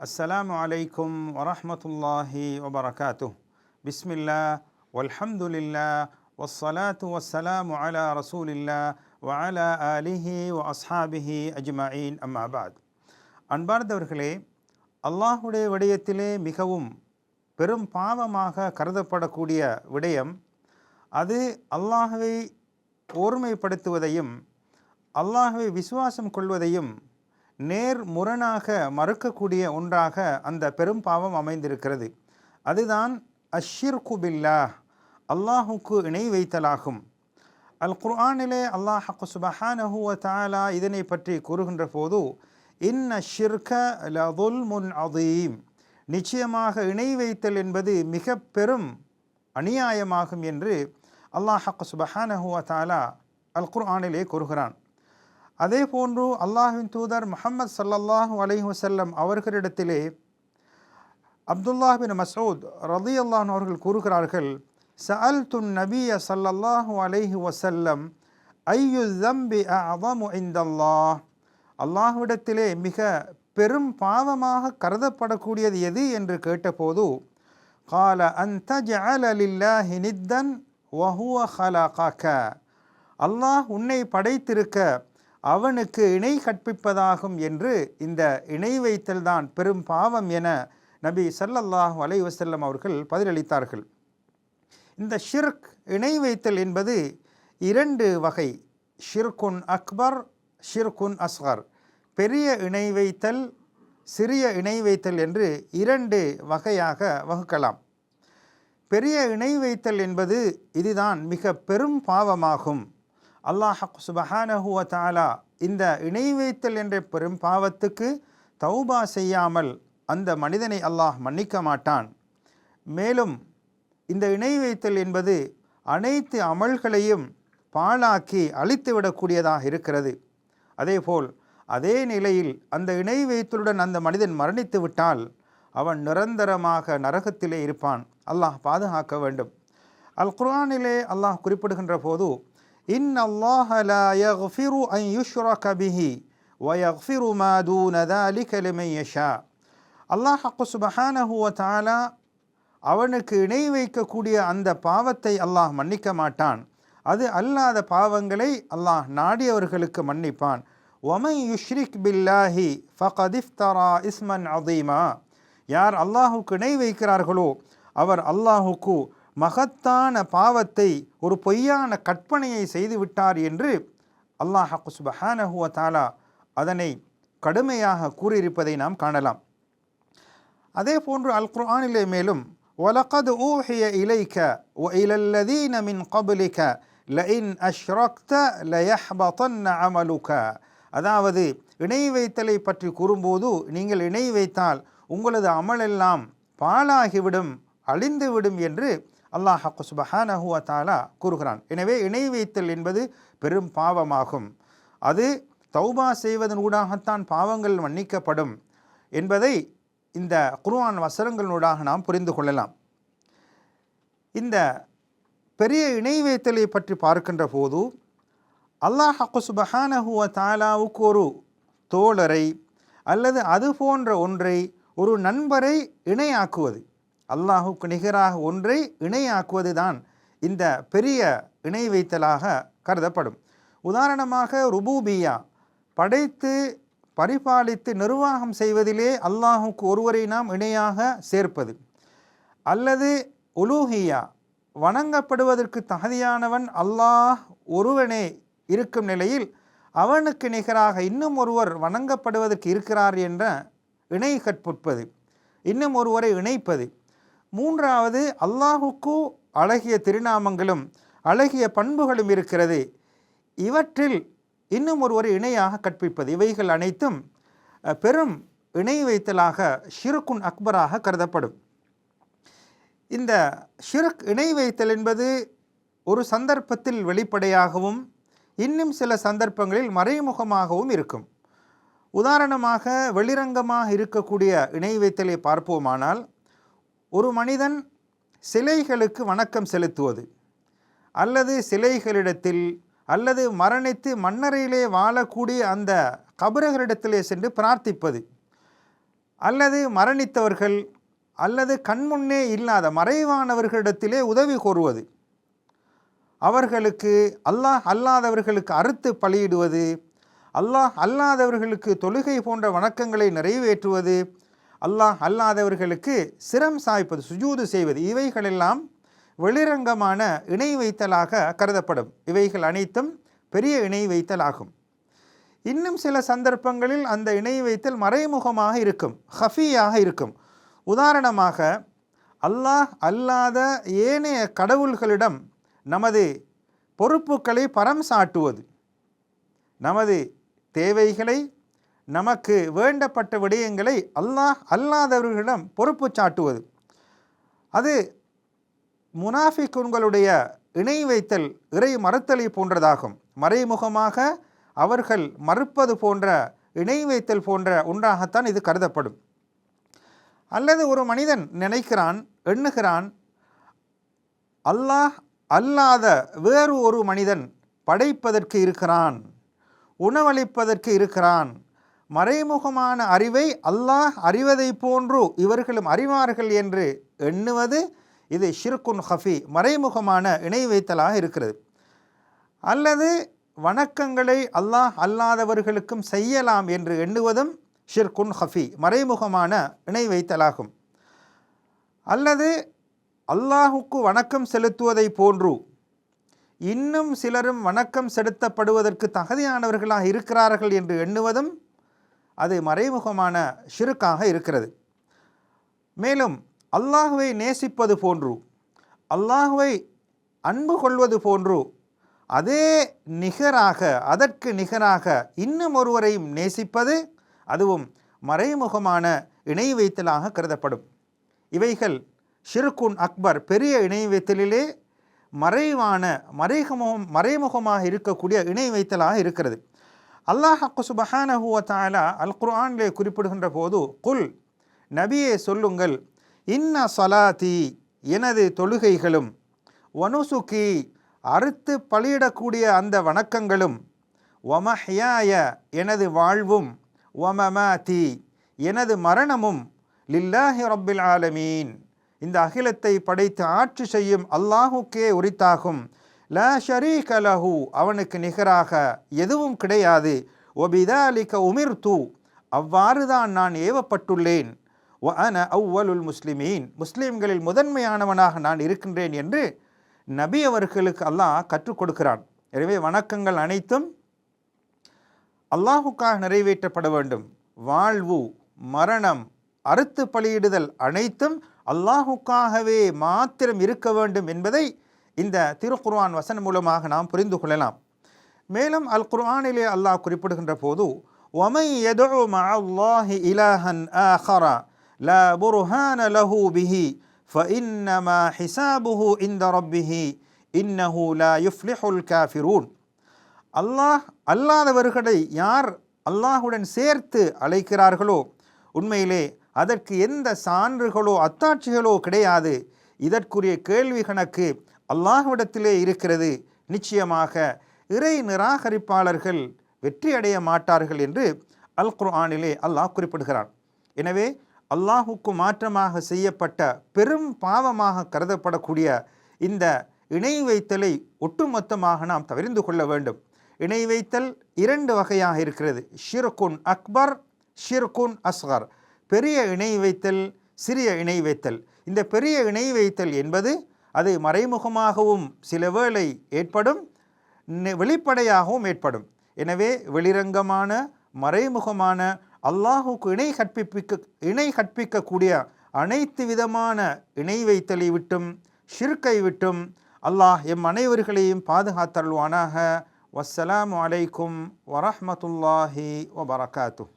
அஸ்ஸலாமு அலைக்கும் வரஹ்மத்துல்லாஹி வபரகாத்துஹ். பிஸ்மில்லா வல்ஹம்துலில்லா வஸ்ஸலாத்து வஸ்ஸலாமு அலா ரசூலில்லா வ அலா ஆலிஹி வ அஸ்ஹாபிஹி அஜ்மஈன். அம்மா பாத். அன்பார்ந்தவர்களே, அல்லாஹுடைய விடயத்திலே மிகவும் பெரும் பாவமாக கருதப்படக்கூடிய விடயம், அது அல்லாஹுவை ஓர்மைப்படுத்துவதையும் அல்லாஹுவை விசுவாசம் கொள்வதையும் நேர் முரணாக மறுக்கக்கூடிய ஒன்றாக அந்த பெரும் பாவம் அமைந்திருக்கிறது. அதுதான் அஷ்ஷிர்கு பில்லாஹ், அல்லாஹுக்கு இணை வைத்தலாகும். அல் குர்ஆனிலே அல்லாஹ் சுப்ஹானஹு வ தஆலா இதனை பற்றி கூறுகின்ற போது, இன்ன ஷிர்க லதுல்முன் அதீம், நிச்சயமாக இணை வைத்தல் என்பது மிக பெரும் அநியாயமாகும் என்று அல்லாஹ் சுப்ஹானஹு வ தஆலா அல் குர்ஆனிலே கூறுகிறான். அதே போன்று அல்லாஹ்வின் தூதர் முஹம்மது ஸல்லல்லாஹு அலைஹி வஸல்லம் அவர்களிடத்திலே அப்துல்லாஹ் பின் மஸ்ஊத் ரலியல்லாஹு அன்ஹு அவர்கள் கூறுகிறார்கள், சஅல்துன் நபிய ஸல்லல்லாஹு அலைஹி வஸல்லம் ஐயு ஸம்பி அஅஸமு இன்தல்லாஹ், அல்லாஹ்விடத்திலே மிக பெரும் பாவமாக கருதப்படக்கூடியது எது என்று கேட்டபோது, கால அன் தஜஅல லில்லாஹி நித்தன் வ ஹுவ ஹலகக, அல்லாஹ் உன்னை படைத்திருக்க அவனுக்கு இணை கற்பிப்பதாகும் என்று இந்த இணை வைத்தல் தான் பெரும் பாவம் என நபி ஸல்லல்லாஹு அலைஹி வஸல்லம் அவர்கள் பதிலளித்தார்கள். இந்த ஷிர்க், இணை வைத்தல் என்பது இரண்டு வகை, ஷிர்குன் அக்பர், ஷிர்குன் அஸ்கர், பெரிய இணை வைத்தல், சிறிய இணை வைத்தல் என்று இரண்டு வகையாக வகுக்கலாம். பெரிய இணை வைத்தல் என்பது இதுதான் மிக பெரும் பாவமாகும். அல்லாஹ் சுப்ஹானஹு வ தஆலா இந்த இணை வைத்தல் என்ற பெரும் பாவத்துக்கு தௌபா செய்யாமல் அந்த மனிதனை அல்லாஹ் மன்னிக்க மாட்டான். மேலும் இந்த இணை வைத்தல் என்பது அனைத்து அமல்களையும் பாழாக்கி அழித்துவிடக்கூடியதாக இருக்கிறது. அதேபோல் அதே நிலையில் அந்த இணை வைத்தலுடன் அந்த மனிதன் மரணித்து விட்டால் அவன் நிரந்தரமாக நரகத்திலே இருப்பான். அல்லாஹ் பாதுகாக்க வேண்டும். அல் குர்ஆனிலே அல்லாஹ் குறிப்பிடுகின்ற போது, இன்னல்லாஹ லா யக்ஃபிரு அன் யுஷ்ரக பிஹி வ யக்ஃபிரு மா தூன ذلك லிமன் யஷா, அல்லாஹ் சுப்ஹானஹு வ தஆலா அவனுக்கு இணை வைக்கக்கூடிய அந்த பாவத்தை அல்லாஹ் மன்னிக்க மாட்டான். அது அல்லாத பாவங்களை அல்லாஹ் நாடியவர்களுக்கு மன்னிப்பான். வமன் யுஷ்ரிக் பில்லாஹி ஃபகத் இஃப்தரா இஸ்மன் அதீமா, யார் அல்லாஹுக்கு இணை வைக்கிறார்களோ அவர் அல்லாஹுக்கு மகத்தான பாவத்தை, ஒரு பொய்யான கற்பனையை செய்துவிட்டார் என்று அல்லாஹ் சுப்ஹானஹு வ தஆலா அதனை கடுமையாக கூறியிருப்பதை நாம் காணலாம். அதே போன்று அல் குர்ஆனிலே மேலும், வலகத் ஊஹிய இலைக வ இலல்லதீன மின் கப்லிக லஇன் அஷ்ரக்த லயஹ்பதன்ன அமலுக, அதாவது இணை வைத்தலை பற்றி கூறும்போது, நீங்கள் இணை வைத்தால் உங்களது அமலெல்லாம் பாழாகிவிடும், அழிந்துவிடும் என்று அல்லாஹ் சுப்ஹானஹு வ தஆலா கூறுகிறான். எனவே இணை வைத்தல் என்பது பெரும் பாவமாகும். அது தௌபா செய்வதன் ஊடாகத்தான் பாவங்கள் மன்னிக்கப்படும் என்பதை இந்த குர்ஆன் வசனங்களூடாக நாம் புரிந்து கொள்ளலாம். இந்த பெரிய இணை வைத்தலை பற்றி பார்க்கின்ற போது, அல்லாஹ் சுப்ஹானஹு வ தஆலாவுக்கு ஒரு தோழரை அல்லது அது போன்ற ஒன்றை, ஒரு நண்பரை இணையாக்குவது, அல்லாஹுக்கு நிகராக ஒன்றை இணையாக்குவது தான் இந்த பெரிய இணை வைத்தலாக கருதப்படும். உதாரணமாக ருபூபியா, படைத்து பரிபாலித்து நிர்வாகம் செய்வதிலே அல்லாஹுக்கு ஒருவரை நாம் இணையாக சேர்ப்பது, அல்லது உலூஹியா, வணங்கப்படுவதற்கு தகுதியானவன் அல்லாஹ் ஒருவனே இருக்கும் நிலையில் அவனுக்கு நிகராக இன்னும் ஒருவர் வணங்கப்படுவதற்கு இருக்கிறார் என்ற இணை கற்புட்பது, இன்னும் ஒருவரை இணைப்பது. மூன்றாவது, அல்லாஹுக்கு அழகிய திருநாமங்களும் அழகிய பண்புகளும் இருக்கிறது, இவற்றில் இன்னும் ஒருவரை இணையாக கற்பிப்பது. இவைகள் அனைத்தும் பெரும் இணை வைத்தலாக ஷிர்குன் அக்பராக கருதப்படும். இந்த ஷிர்க், இணை வைத்தல் என்பது ஒரு சந்தர்ப்பத்தில் வெளிப்படையாகவும் இன்னும் சில சந்தர்ப்பங்களில் மறைமுகமாகவும் இருக்கும். உதாரணமாக வெளிரங்கமாக இருக்கக்கூடிய இணை வைத்தலை பார்ப்போமானால், ஒரு மனிதன் சிலைகளுக்கு வணக்கம் செலுத்துவது, அல்லது சிலைகளிடத்தில், அல்லது மரணித்து மண்ணறையிலே வாழக்கூடிய அந்த கபறுகளிடத்திலே சென்று பிரார்த்திப்பது, அல்லது மரணித்தவர்கள் அல்லது கண்முன்னே இல்லாத மறைவானவர்களிடத்திலே உதவி கோருவது, அவர்களுக்கு அல்லாஹ் அல்லாதவர்களுக்கு அறுத்து பலியிடுவது, அல்லாஹ் அல்லாதவர்களுக்கு தொழுகை போன்ற வணக்கங்களை நிறைவேற்றுவது, அல்லாஹ் அல்லாதவர்களுக்கு சிரம் சாய்ப்பது, சுஜூது செய்வது, இவைகளெல்லாம் வெளிரங்கமான இணை வைத்தலாக கருதப்படும். இவைகள் அனைத்தும் பெரிய இணை வைத்தல் ஆகும். இன்னும் சில சந்தர்ப்பங்களில் அந்த இணை வைத்தல் மறைமுகமாக இருக்கும், ஹஃபியாக இருக்கும். உதாரணமாக, அல்லாஹ் அல்லாத ஏனைய கடவுள்களிடம் நமது பொறுப்புகளை பரம் சாட்டுவது, நமது தேவைகளை, நமக்கு வேண்டப்பட்ட விடயங்களை அல்லாஹ் அல்லாதவர்களிடம் பொறுப்பு சாட்டுவது, அது முனாஃபிக்குன்களுடைய இணை வைத்தல், இறை மறுத்தலை போன்றதாகும். மறைமுகமாக அவர்கள் மறுப்பது போன்ற இணை வைத்தல் போன்ற ஒன்றாகத்தான் இது கருதப்படும். அல்லது ஒரு மனிதன் நினைக்கிறான், எண்ணுகிறான், அல்லாஹ் அல்லாத வேறு ஒரு மனிதன் படைப்பதற்கு இருக்கிறான், உணவளிப்பதற்கு இருக்கிறான், மறைமுகமான அறிவை அல்லாஹ் அறிவதை போன்று இவர்களும் அறிவார்கள் என்று எண்ணுவது, இது ஷிர்குன் ஹஃபி, மறைமுகமான இணை வைத்தலாக இருக்கிறது. அல்லது வணக்கங்களை அல்லாஹ் அல்லாதவர்களுக்கும் செய்யலாம் என்று எண்ணுவதும் ஷிர்குன் ஹஃபி, மறைமுகமான இணை வைத்தலாகும். அல்லது அல்லாஹுக்கு வணக்கம் செலுத்துவதை போன்று இன்னும் சிலரும் வணக்கம் செலுத்தப்படுவதற்கு தகுதியானவர்களாக இருக்கிறார்கள் என்று எண்ணுவதும் அது மறைமுகமான ஷிர்காக இருக்கிறது. மேலும் அல்லாஹுவை நேசிப்பது போன்று, அல்லாஹுவை அன்பு கொள்வது போன்று அதே நிகராக, அதற்கு நிகராக இன்னும் ஒருவரையும் நேசிப்பது, அதுவும் மறைமுகமான இணை வைத்தலாக கருதப்படும். இவைகள் ஷிர்குன் அக்பர், பெரிய இணை வைத்தலிலே மறைவான மறைமுகமாக இருக்கக்கூடிய இணை வைத்தலாக இருக்கிறது. அல்லாஹ் சுப்ஹானஹு வ தஆலா அல் குர்ஆனிலே குறிப்பிடுகின்ற போது, குல், நபியே சொல்லுங்கள், இன்ன ஸலாத்தி, எனது தொழுகைகளும், வனுசுகி, அறுத்து பலியிடக்கூடிய அந்த வணக்கங்களும், வமஹ்யாய, எனது வாழ்வும், வமமாதி, எனது மரணமும், லில்லாஹி ரப்பில் ஆலமீன், இந்த அகிலத்தை படைத்து ஆட்சி செய்யும் அல்லாஹுக்கே உரித்தாகும். லா ஷரீக லஹு, அவனுக்கு நிகராக எதுவும் கிடையாது. வபிதாலிக உமிர்து, அவ்வாறுதான் நான் ஏவப்பட்டுள்ளேன். வ அன அவ்வலுல் முஸ்லிமீன், முஸ்லிம்களில் முதன்மையானவனாக நான் இருக்கின்றேன் என்று நபி அவர்களுக்கு அல்லாஹ் கற்றுக் கொடுக்கிறான். எனவே வணக்கங்கள் அனைத்தும் அல்லாஹுக்காக நிறைவேற்றப்பட வேண்டும். வாழ்வு, மரணம், அறுத்து பலியிடுதல் அனைத்தும் அல்லாஹுக்காகவே மாத்திரம் இருக்க வேண்டும் என்பதை இந்த திருக்குர்ஆன் வசனம் மூலமாக நாம் புரிந்து கொள்ளலாம். மேலும் அல் குர்ஆனிலே அல்லாஹ் குறிப்பிடுகின்ற போது, وَمَنْ يَدْعُ مَعَ اللَّهِ إِلَٰهًا آخَرَ لَا بُرْهَانَ لَهُ بِهِ فَإِنَّمَا حِسَابُهُ عِندَ رَبِّهِ إِنَّهُ لَا يُفْلِحُ الْكَافِرُونَ. அல்லாஹ் அல்லாதவர்களை யார் அல்லாஹுடன் சேர்த்து அழைக்கிறார்களோ, உண்மையிலே அதற்கு எந்த சான்றுகளோ அத்தாட்சிகளோ கிடையாது. இதற்குரிய கேள்வி கணக்கு அல்லாஹ்விடத்திலே இருக்கிறது. நிச்சயமாக இறை நிராகரிப்பாளர்கள் வெற்றி அடைய மாட்டார்கள் என்று அல் குர்ஆனிலே அல்லாஹ் குறிப்பிடுகிறான். எனவே அல்லாஹுக்கு மாற்றமாக செய்யப்பட்ட பெரும் பாவமாக கருதப்படக்கூடிய இந்த இணை வைத்தலை ஒட்டுமொத்தமாக நாம் தவிர்த்து கொள்ள வேண்டும். இணை வைத்தல் இரண்டு வகையாக இருக்கிறது. ஷிர்குன் அக்பர், ஷிர்குன் அஸ்கர். பெரிய இணை வைத்தல், சிறிய இணை வைத்தல். இந்த பெரிய இணை வைத்தல் என்பது அது மறைமுகமாகவும் சில வேளை ஏற்படும், வெளிப்படையாகவும் ஏற்படும். எனவே வெளிரங்கமான மறைமுகமான அல்லாஹுக்கு இணை கற்பிக்கக்கூடிய அனைத்து விதமான இணை வைத்தலை விட்டும் ஷிர்கை விட்டும் அல்லாஹ் எம் அனைவர்களையும் பாதுகாத்தருள்வானாக. வஸ்ஸலாமு அலைக்கும் வரஹ்மத்துல்லாஹி வபரகாத்துஹ்.